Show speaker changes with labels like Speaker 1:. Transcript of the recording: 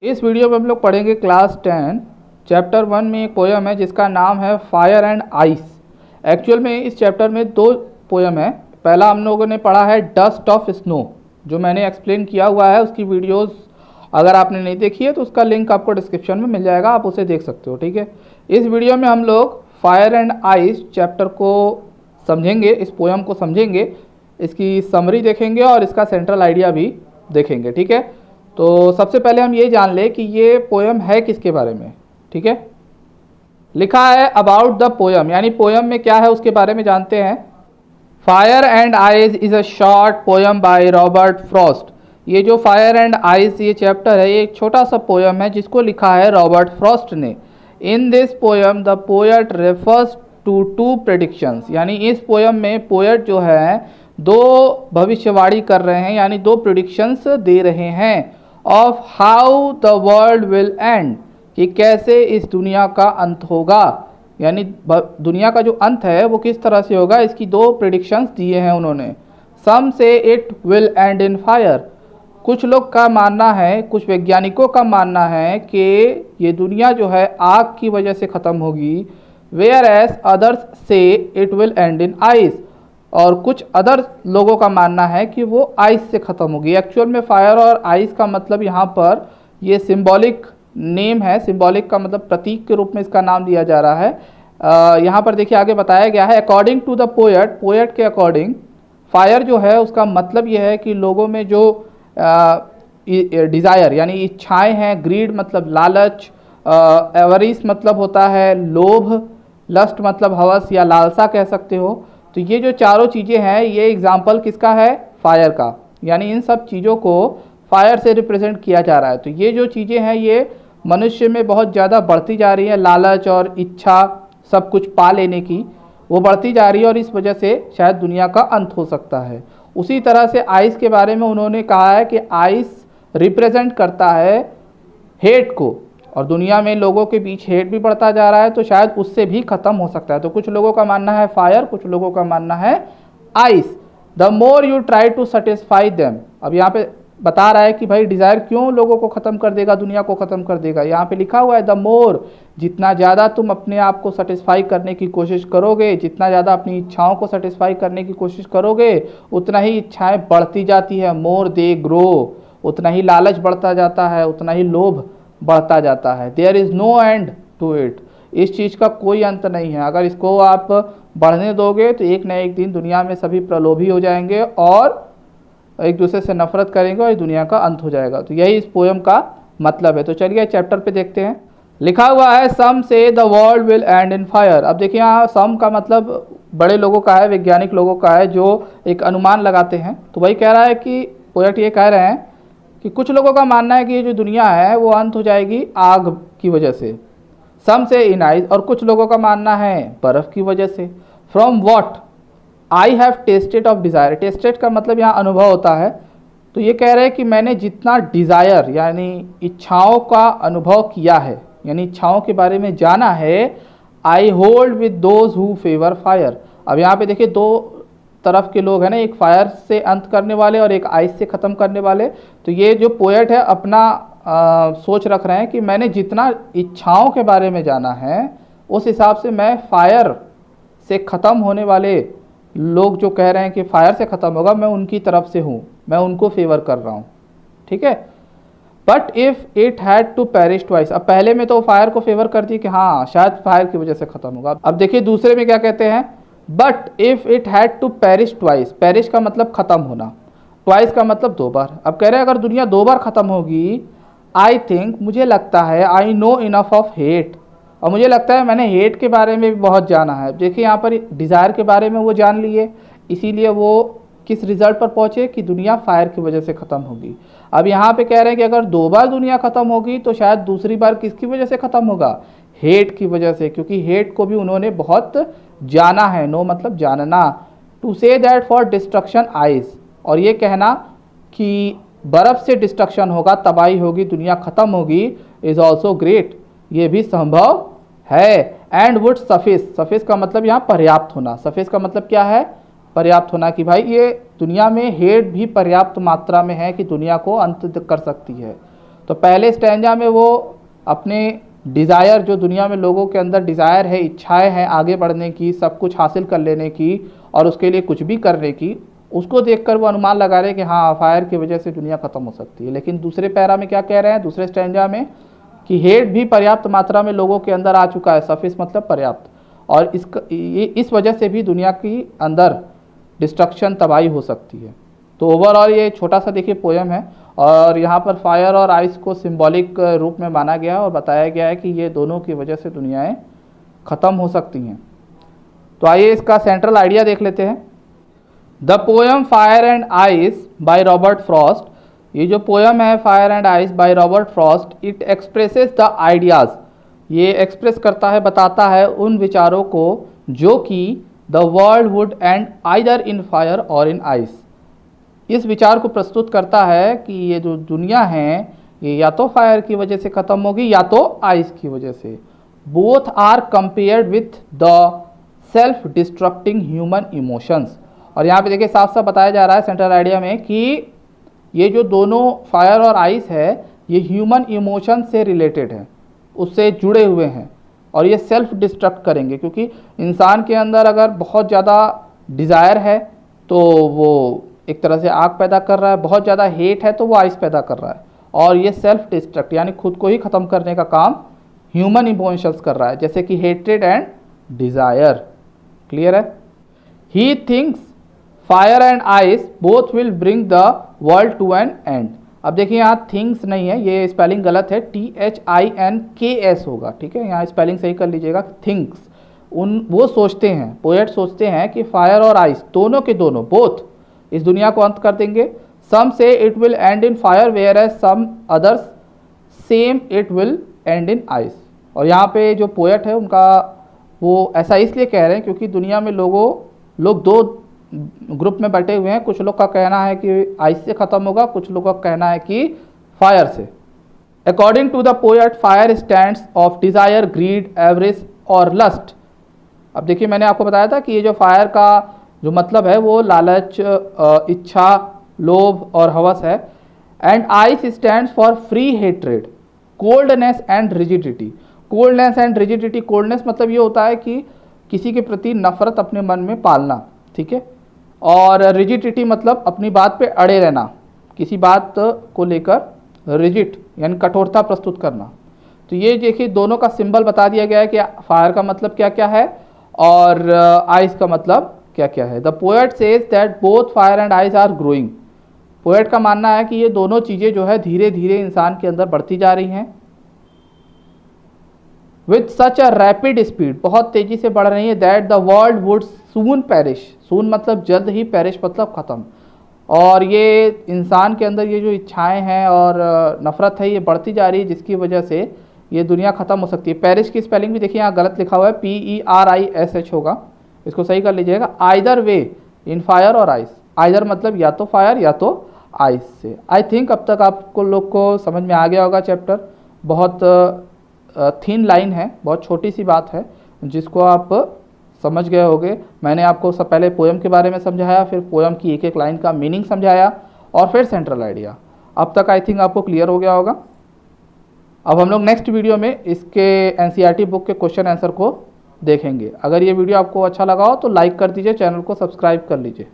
Speaker 1: इस वीडियो में हम लोग पढ़ेंगे क्लास 10 चैप्टर 1 में एक पोयम है जिसका नाम है फायर एंड आइस। एक्चुअल में इस चैप्टर में दो पोयम है। पहला हम लोगों ने पढ़ा है डस्ट ऑफ स्नो, जो मैंने एक्सप्लेन किया हुआ है। उसकी वीडियोस अगर आपने नहीं देखी है तो उसका लिंक आपको डिस्क्रिप्शन में मिल जाएगा, आप उसे देख सकते हो। ठीक है, इस वीडियो में हम लोग फायर एंड आइस चैप्टर को समझेंगे, इस पोयम को समझेंगे, इसकी समरी देखेंगे और इसका सेंट्रल आइडिया भी देखेंगे। ठीक है, तो सबसे पहले हम ये जान ले कि ये पोयम है किसके बारे में। ठीक है, लिखा है अबाउट द पोयम, यानी पोयम में क्या है उसके बारे में जानते हैं। Fire and eyes is a short poem by Robert Frost. ये जो फायर एंड आइज ये चैप्टर है, ये एक छोटा सा पोयम है जिसको लिखा है रॉबर्ट फ्रॉस्ट ने। In this poem the poet refers to two predictions, यानी इस पोयम में पोएट जो है दो भविष्यवाणी कर रहे हैं, यानी दो प्रेडिक्शंस दे रहे हैं of how the world will and, कि कैसे इस दुनिया का अंत होगा, यानी दुनिया का जो अंत है वो किस तरह से होगा, इसकी दो प्रेडिक्शंस दिए हैं उन्होंने। सम say it will end in fire, कुछ लोग का मानना है, कुछ वैज्ञानिकों का मानना है कि ये दुनिया जो है आग की वजह से ख़त्म होगी। वेयर एज अदर्स से it will end in ice, और कुछ अदर लोगों का मानना है कि वो आइस से ख़त्म होगी। एक्चुअल में फायर और आइस का मतलब यहाँ पर ये सिंबॉलिक नेम है, सिंबॉलिक का मतलब प्रतीक के रूप में इसका नाम दिया जा रहा है। यहाँ पर देखिए आगे बताया गया है, according to the poet, poet के अकॉर्डिंग फायर जो है उसका मतलब ये है कि लोगों में जो डिज़ायर यानी इच्छाएं हैं, ग्रीड मतलब लालच, एवरिस मतलब होता है लोभ, लस्ट मतलब हवस या लालसा कह सकते हो। तो ये जो चारों चीज़ें हैं ये एग्जाम्पल किसका है, फायर का, यानी इन सब चीज़ों को फायर से रिप्रेजेंट किया जा रहा है। तो ये जो चीज़ें हैं ये मनुष्य में बहुत ज़्यादा बढ़ती जा रही है, लालच और इच्छा सब कुछ पा लेने की वो बढ़ती जा रही है, और इस वजह से शायद दुनिया का अंत हो सकता है। उसी तरह से आइस के बारे में उन्होंने कहा है कि आइस रिप्रेजेंट करता है हेट को, और दुनिया में लोगों के बीच हेट भी बढ़ता जा रहा है, तो शायद उससे भी ख़त्म हो सकता है। तो कुछ लोगों का मानना है फायर, कुछ लोगों का मानना है ice. The more you try to satisfy them, अब यहाँ पे बता रहा है कि भाई डिज़ायर क्यों लोगों को ख़त्म कर देगा, दुनिया को ख़त्म कर देगा। यहाँ पे लिखा हुआ है द मोर, जितना ज़्यादा तुम अपने आप को सेटिस्फाई करने की कोशिश करोगे, जितना ज़्यादा अपनी इच्छाओं को सेटिस्फाई करने की कोशिश करोगे, उतना ही इच्छाएं बढ़ती जाती है। मोर दे ग्रो, उतना ही लालच बढ़ता जाता है, उतना ही लोभ बढ़ता जाता है। There is no end to it, इस चीज़ का कोई अंत नहीं है। अगर इसको आप बढ़ने दोगे तो एक न एक दिन दुनिया में सभी प्रलोभी हो जाएंगे और एक दूसरे से नफरत करेंगे और दुनिया का अंत हो जाएगा। तो यही इस पोयम का मतलब है। तो चलिए चैप्टर पे देखते हैं। लिखा हुआ है सम से the world will end in fire. अब देखिए यहाँ सम का मतलब बड़े लोगों का है, वैज्ञानिक लोगों का है जो एक अनुमान लगाते हैं। तो वही कह रहा है कि पोएट ये कह रहे हैं कि कुछ लोगों का मानना है कि ये जो दुनिया है वो अंत हो जाएगी आग की वजह से, सम से इन आइज, और कुछ लोगों का मानना है बर्फ़ की वजह से। From what I have tested of desire, tested का मतलब यहाँ अनुभव होता है। तो ये कह रहे हैं कि मैंने जितना डिज़ायर यानी इच्छाओं का अनुभव किया है, यानी इच्छाओं के बारे में जाना है, I hold with those who favour fire. अब यहाँ पे देखिए दो तरफ के लोग हैं ना, एक फायर से अंत करने वाले और एक आइस से ख़त्म करने वाले। तो ये जो पोएट है अपना सोच रख रहे हैं कि मैंने जितना इच्छाओं के बारे में जाना है उस हिसाब से मैं फायर से ख़त्म होने वाले लोग जो कह रहे हैं कि फायर से ख़त्म होगा, मैं उनकी तरफ से हूँ, मैं उनको फेवर कर रहा हूँ। ठीक है, but if it had to perish twice, अब पहले में तो फायर को फेवर कर दी कि हाँ शायद फायर की वजह से ख़त्म होगा। अब देखिए दूसरे में क्या कहते हैं, but if it had to perish twice, perish का मतलब ख़त्म होना, ट्वाइस का मतलब दो बार। अब कह रहे हैं अगर दुनिया दो बार ख़त्म होगी, आई थिंक मुझे लगता है, I know enough of hate, और मुझे लगता है मैंने हेट के बारे में भी बहुत जाना है। देखिए यहाँ पर डिज़ायर के बारे में वो जान लिए, इसीलिए वो किस रिजल्ट पर पहुँचे कि दुनिया फायर की वजह से ख़त्म होगी। अब यहाँ पे कह रहे हैं कि अगर दो बार दुनिया ख़त्म होगी तो शायद दूसरी बार किसकी वजह से ख़त्म होगा, हेट की वजह से, क्योंकि हेट को भी उन्होंने बहुत जाना है। नो मतलब जानना। To say that for destruction eyes, और ये कहना कि बर्फ़ से डिस्ट्रक्शन होगा, तबाही होगी, दुनिया ख़त्म होगी, इज़ ऑल्सो ग्रेट, ये भी संभव है। एंड वुड सफिस, सफिस का मतलब यहाँ पर्याप्त होना, सफिस का मतलब क्या है, पर्याप्त होना, कि भाई ये दुनिया में हेट भी पर्याप्त मात्रा में है कि दुनिया को अंत कर सकती है। तो पहले स्टैंजा में वो अपने डिज़ायर, जो दुनिया में लोगों के अंदर डिज़ायर है, इच्छाएं हैं आगे बढ़ने की, सब कुछ हासिल कर लेने की और उसके लिए कुछ भी करने की, उसको देखकर वो अनुमान लगा रहे हैं कि हाँ फायर की वजह से दुनिया ख़त्म हो सकती है। लेकिन दूसरे पैरा में क्या कह रहे हैं, दूसरे स्टैंजा में, कि हेट भी पर्याप्त मात्रा में लोगों के अंदर आ चुका है, सफिस मतलब पर्याप्त, और इस वजह से भी दुनिया की अंदर डिस्ट्रक्शन, तबाही हो सकती है। तो ओवरऑल ये छोटा सा देखिए पोयम है, और यहाँ पर फायर और आइस को सिंबॉलिक रूप में माना गया है और बताया गया है कि ये दोनों की वजह से दुनियाएं ख़त्म हो सकती हैं। तो आइए इसका सेंट्रल आइडिया देख लेते हैं। The poem fire and ice by Robert Frost, ये जो पोयम है fire and ice by Robert Frost, it expresses the ideas, ये एक्सप्रेस करता है, बताता है उन विचारों को जो कि the world would and either in fire और इन आइस, इस विचार को प्रस्तुत करता है कि ये जो दुनिया है ये या तो फायर की वजह से ख़त्म होगी या तो आइस की वजह से। Both are compared with the self destructing human emotions, और यहाँ पे देखिए साफ साफ बताया जा रहा है सेंट्रल आइडिया में कि ये जो दोनों फायर और आइस है ये ह्यूमन इमोशन से रिलेटेड है, उससे जुड़े हुए हैं, और ये सेल्फ डिस्ट्रक्ट करेंगे, क्योंकि इंसान के अंदर अगर बहुत ज़्यादा डिज़ायर है तो वो एक तरह से आग पैदा कर रहा है, बहुत ज़्यादा हेट है तो वो आइस पैदा कर रहा है, और ये सेल्फ डिस्ट्रक्ट यानी खुद को ही ख़त्म करने का काम ह्यूमन इमोशंस कर रहा है, जैसे कि हेट्रेड एंड डिज़ायर। क्लियर है? He thinks fire and ice both will bring the world to an end. अब देखिए यहाँ थिंग्स नहीं है, ये स्पेलिंग गलत है, THINKS होगा, ठीक है, यहाँ स्पेलिंग सही कर लीजिएगा, थिंक्स। वो सोचते हैं, पोएट सोचते हैं कि फायर और आइस दोनों के दोनों, बोथ, इस दुनिया को अंत कर देंगे। Some say it will end in fire whereas some others say it will end in ice. और यहाँ पे जो पोएट है उनका वो ऐसा इसलिए कह रहे हैं क्योंकि दुनिया में लोग दो ग्रुप में बटे हुए हैं, कुछ लोग का कहना है कि आइस से ख़त्म होगा, कुछ लोगों का कहना है कि फायर से। According to the poet fire stands of desire, greed, avarice और लस्ट। अब देखिए मैंने आपको बताया था कि ये जो फायर का जो मतलब है वो लालच, इच्छा, लोभ और हवस है। And ice stands for free hatred, coldness and rigidity. Coldness and rigidity, coldness मतलब ये होता है कि किसी के प्रति नफरत अपने मन में पालना, ठीक है, और रिजिडिटी मतलब अपनी बात पे अड़े रहना, किसी बात को लेकर रिजिड यानी कठोरता प्रस्तुत करना। तो ये देखिए दोनों का सिंबल बता दिया गया है कि फायर का मतलब क्या क्या है और आइस का मतलब क्या क्या है। The poet says that both fire and ice are growing. Poet का मानना है कि ये दोनों चीज़ें जो है धीरे धीरे इंसान के अंदर बढ़ती जा रही हैं। With such a rapid speed, बहुत तेजी से बढ़ रही है, that the world would soon perish. Soon मतलब जल्द ही, पेरिश मतलब ख़त्म। और ये इंसान के अंदर ये जो इच्छाएं हैं और नफरत है ये बढ़ती जा रही है, जिसकी वजह से ये दुनिया ख़त्म हो सकती है। पेरिश की स्पेलिंग भी देखिए यहाँ गलत लिखा हुआ है, PERISH होगा, इसको सही कर लीजिएगा। आइदर वे इन फायर और आइस, आइदर मतलब या तो फायर या तो आइस से। आई थिंक अब तक आपको लोग को समझ में आ गया होगा चैप्टर। बहुत थिन लाइन है, बहुत छोटी सी बात है जिसको आप समझ गए होंगे। मैंने आपको सब पहले पोएम के बारे में समझाया, फिर पोएम की एक एक लाइन का मीनिंग समझाया और फिर सेंट्रल आइडिया। अब तक आई थिंक आपको क्लियर हो गया होगा। अब हम लोग नेक्स्ट वीडियो में इसके NCERT बुक के क्वेश्चन आंसर को देखेंगे। अगर ये वीडियो आपको अच्छा लगा हो तो लाइक कर दीजिए, चैनल को सब्सक्राइब कर लीजिए।